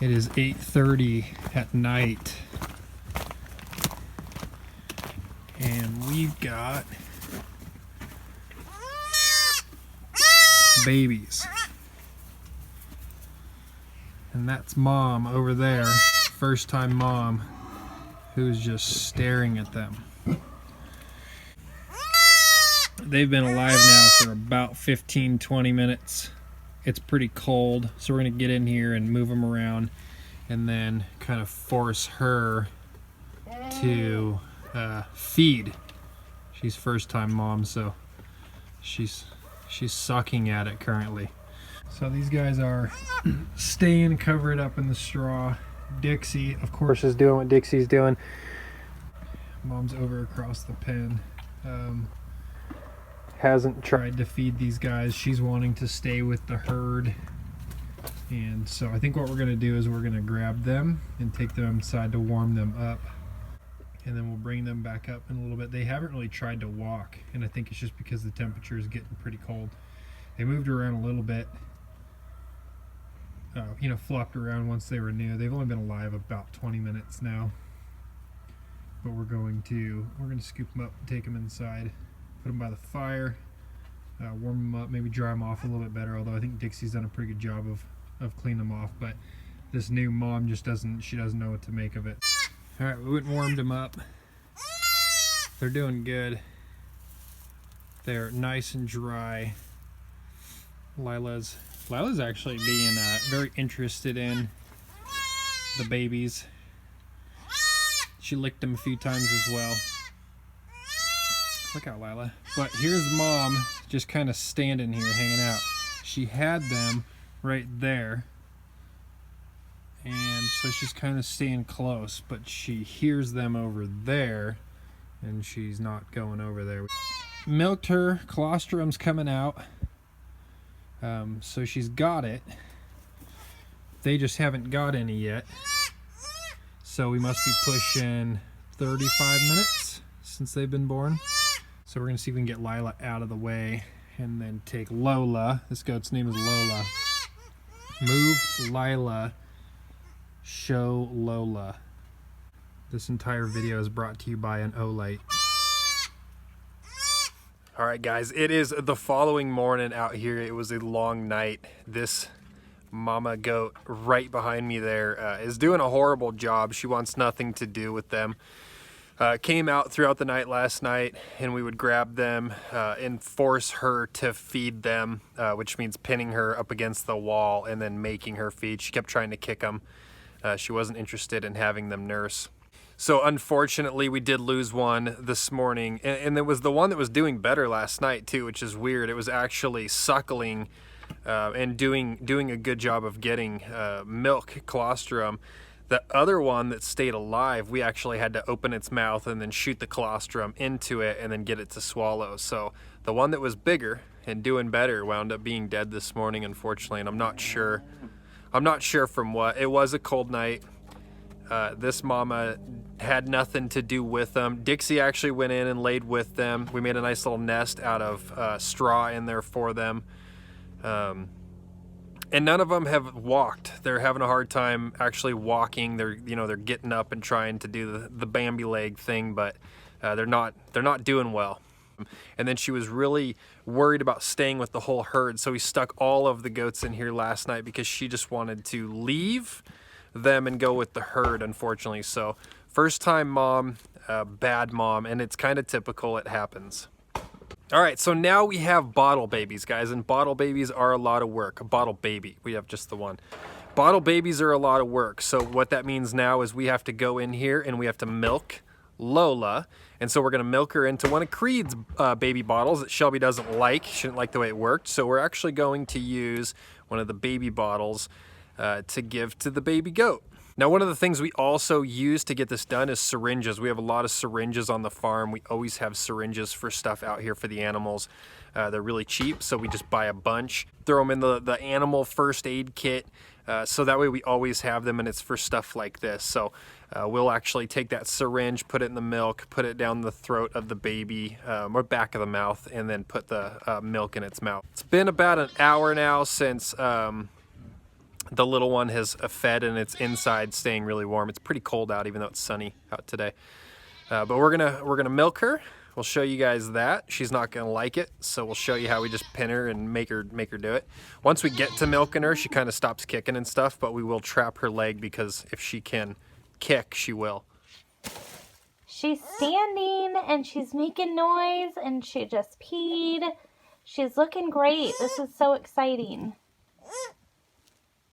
It is 8:30 at night, and we've got babies. And that's Mom over there, first time mom, who's just staring at them. They've been alive now for about 15-20 minutes. It's pretty cold, so we're gonna get in here and move them around and then kind of force her to feed. She's first time mom, so she's sucking at it currently. So these guys are staying covered up in the straw. Dixie, of course, is doing what Dixie's doing. Mom's over across the pen. Hasn't tried to feed these guys. She's wanting to stay with the herd. And so I think what we're gonna do is we're gonna grab them and take them inside to warm them up. And then we'll bring them back up in a little bit. They haven't really tried to walk, and I think it's just because the temperature is getting pretty cold. They moved around a little bit, flopped around once they were new. They've only been alive about 20 minutes now. But we're going to scoop them up and take them inside. Put them by the fire, warm them up, maybe dry them off a little bit better, although I think Dixie's done a pretty good job of cleaning them off, but this new mom just doesn't know what to make of it. All right, we went and warmed them up. They're doing good. They're nice and dry. Lila's actually being very interested in the babies. She licked them a few times as well. Look out, Lila. But here's Mom just kind of standing here hanging out. She had them right there, and so she's kind of staying close, but she hears them over there and she's not going over there. Milked her, colostrum's coming out, so she's got it. They just haven't got any yet, so we must be pushing 35 minutes since they've been born. So we're gonna see if we can get Lila out of the way and then take Lola. This goat's name is Lola. Move Lila, show Lola. This entire video is brought to you by an Olight. All right, guys, it is the following morning out here. It was a long night. This mama goat right behind me there is doing a horrible job. She wants nothing to do with them. Came out throughout the night last night, and we would grab them and force her to feed them, which means pinning her up against the wall and then making her feed. She kept trying to kick them. She wasn't interested in having them nurse. So unfortunately, we did lose one this morning, and it was the one that was doing better last night too, which is weird. It was actually suckling and doing a good job of getting milk, colostrum. The other one that stayed alive, we actually had to open its mouth and then shoot the colostrum into it and then get it to swallow. So the one that was bigger and doing better wound up being dead this morning, unfortunately, and I'm not sure from what. It was a cold night. This mama had nothing to do with them. Dixie actually went in and laid with them. We made a nice little nest out of straw in there for them. And none of them have walked. They're having a hard time actually walking. They're getting up and trying to do the Bambi leg thing, but they're not doing well. And then she was really worried about staying with the whole herd, so we stuck all of the goats in here last night because she just wanted to leave them and go with the herd, unfortunately. So first time mom, bad mom, and it's kind of typical. It happens. All right, so now we have bottle babies, guys, and bottle babies are a lot of work. A bottle baby, we have just the one. Bottle babies are a lot of work. So what that means now is we have to go in here and we have to milk Lola. And so we're gonna milk her into one of Creed's baby bottles that Shelby doesn't like. She didn't like the way it worked. So we're actually going to use one of the baby bottles to give to the baby goat. Now, one of the things we also use to get this done is syringes. We have a lot of syringes on the farm. We always have syringes for stuff out here for the animals. They're really cheap, so we just buy a bunch, throw them in the animal first aid kit, so that way we always have them, and it's for stuff like this. So we'll actually take that syringe, put it in the milk, put it down the throat of the baby, or back of the mouth, and then put the milk in its mouth. It's been about an hour now since The little one has fed and it's inside staying really warm. It's pretty cold out even though it's sunny out today. But we're gonna milk her. We'll show you guys that. She's not gonna like it, so we'll show you how we just pin her and make her do it. Once we get to milking her, she kind of stops kicking and stuff, but we will trap her leg because if she can kick, she will. She's standing and she's making noise and she just peed. She's looking great. This is so exciting.